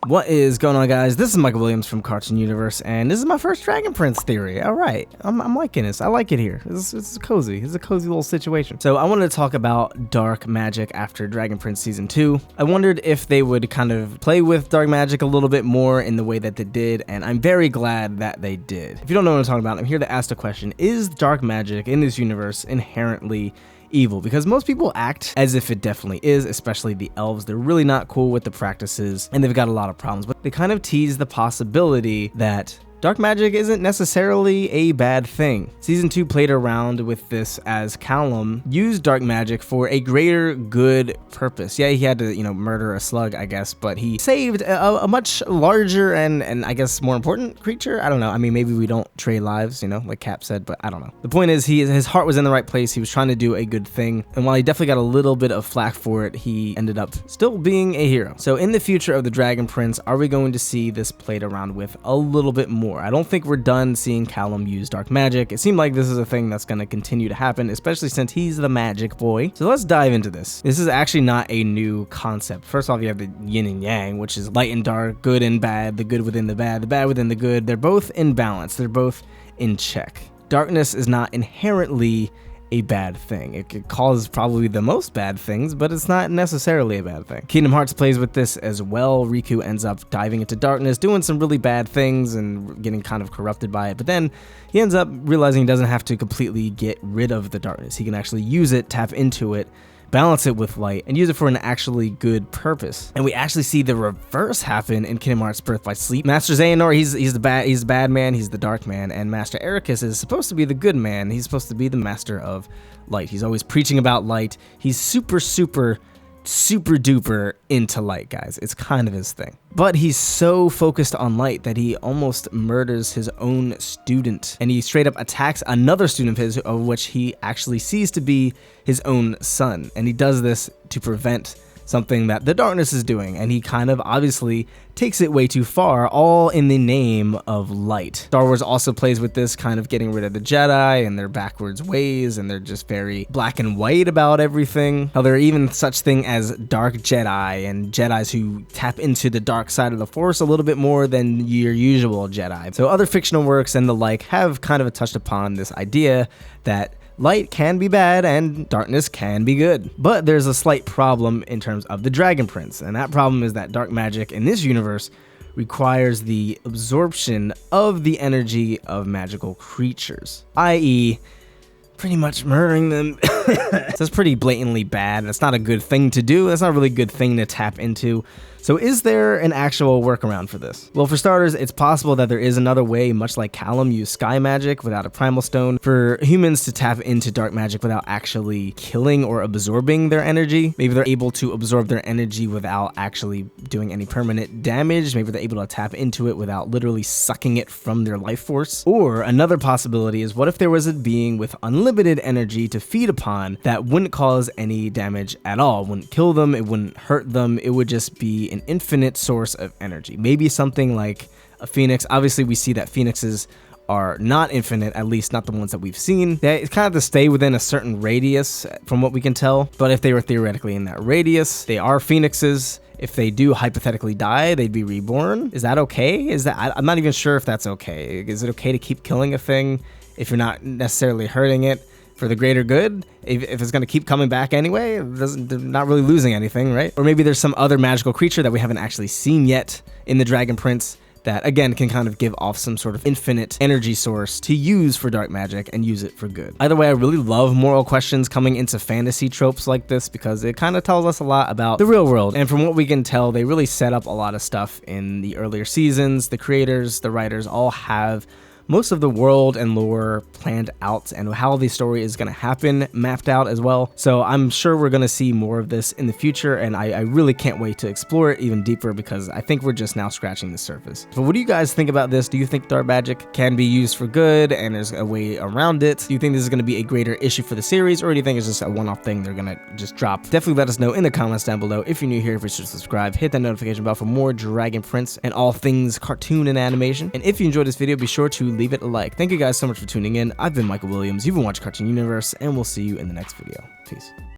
What is going on, guys? This is Michael Williams from Cartoon Universe, and this is my first Dragon Prince theory. All right, I'm liking this. I like it here. It's cozy. It's a cozy little situation. So I wanted to talk about dark magic after Dragon Prince Season 2. I wondered if they would kind of play with dark magic a little bit more in the way that they did, and I'm very glad that they did. If you don't know what I'm talking about, I'm here to ask the question, is dark magic in this universe inherently evil? Because most people act as if it definitely is, especially the elves. They're really not cool with the practices and they've got a lot of problems, but they kind of tease the possibility that dark magic isn't necessarily a bad thing. Season 2 played around with this as Callum used dark magic for a greater good purpose. Yeah, he had to, murder a slug, I guess, but he saved a much larger and I guess more important creature. I don't know. I mean, maybe we don't trade lives, like Cap said, but I don't know. The point is, his heart was in the right place. He was trying to do a good thing. And while he definitely got a little bit of flack for it, he ended up still being a hero. So in the future of the Dragon Prince, are we going to see this played around with a little bit more? I don't think we're done seeing Callum use dark magic. It seemed like this is a thing that's going to continue to happen, especially since he's the magic boy. So let's dive into this. This is actually not a new concept. First off, you have the yin and yang, which is light and dark, good and bad, the good within the bad within the good. They're both in balance. They're both in check. Darkness is not inherently a bad thing. It could cause probably the most bad things, but it's not necessarily a bad thing. Kingdom Hearts plays with this as well. Riku ends up diving into darkness, doing some really bad things and getting kind of corrupted by it, but then he ends up realizing he doesn't have to completely get rid of the darkness. He can actually use it, tap into it, balance it with light, and use it for an actually good purpose. And we actually see the reverse happen in Kingdom Hearts Birth by Sleep. Master Xehanort, he's the bad man, he's the dark man, and Master Ericus is supposed to be the good man. He's supposed to be the master of light. He's always preaching about light. He's super duper into light, guys. It's kind of his thing. But he's so focused on light that he almost murders his own student, and he straight up attacks another student of his, of which he actually sees to be his own son. And he does this to prevent something that the darkness is doing, and he kind of obviously takes it way too far, all in the name of light. Star Wars also plays with this, kind of getting rid of the Jedi and their backwards ways, and they're just very black and white about everything. How there are even such thing as dark Jedi and Jedis who tap into the dark side of the Force a little bit more than your usual Jedi. So other fictional works and the like have kind of touched upon this idea that light can be bad and darkness can be good. But there's a slight problem in terms of the Dragon Prince, and that problem is that dark magic in this universe requires the absorption of the energy of magical creatures, i.e., pretty much murdering them. So that's pretty blatantly bad. That's not a good thing to do. That's not a really good thing to tap into. So is there an actual workaround for this? Well, for starters, it's possible that there is another way, much like Callum used sky magic without a primal stone, for humans to tap into dark magic without actually killing or absorbing their energy. Maybe they're able to absorb their energy without actually doing any permanent damage. Maybe they're able to tap into it without literally sucking it from their life force. Or another possibility is, what if there was a being with unlimited energy to feed upon that wouldn't cause any damage at all? It wouldn't kill them, it wouldn't hurt them, it would just be an infinite source of energy. Maybe something like a phoenix. Obviously, we see that phoenixes are not infinite, at least not the ones that we've seen. They kind of have to stay within a certain radius from what we can tell, but if they were theoretically in that radius, they are phoenixes. If they do hypothetically die, they'd be reborn. Is that okay? I'm not even sure if that's okay. Is it okay to keep killing a thing if you're not necessarily hurting it for the greater good? If it's going to keep coming back anyway, they're not really losing anything, right? Or maybe there's some other magical creature that we haven't actually seen yet in the Dragon Prince that, again, can kind of give off some sort of infinite energy source to use for dark magic and use it for good. Either way, I really love moral questions coming into fantasy tropes like this because it kind of tells us a lot about the real world. And from what we can tell, they really set up a lot of stuff in the earlier seasons. The creators, the writers all have most of the world and lore planned out, and how the story is going to happen mapped out as well. So I'm sure we're going to see more of this in the future, and I really can't wait to explore it even deeper because I think we're just now scratching the surface. But what do you guys think about this? Do you think dark magic can be used for good and there's a way around it? Do you think this is going to be a greater issue for the series, or do you think it's just a one-off thing they're going to just drop? Definitely let us know in the comments down below. If you're new here, be sure to subscribe, hit that notification bell for more Dragon Prince and all things cartoon and animation. And if you enjoyed this video, be sure to leave it a like. Thank you guys so much for tuning in. I've been Michael Williams. You've been watching Cartoon Universe, and we'll see you in the next video. Peace.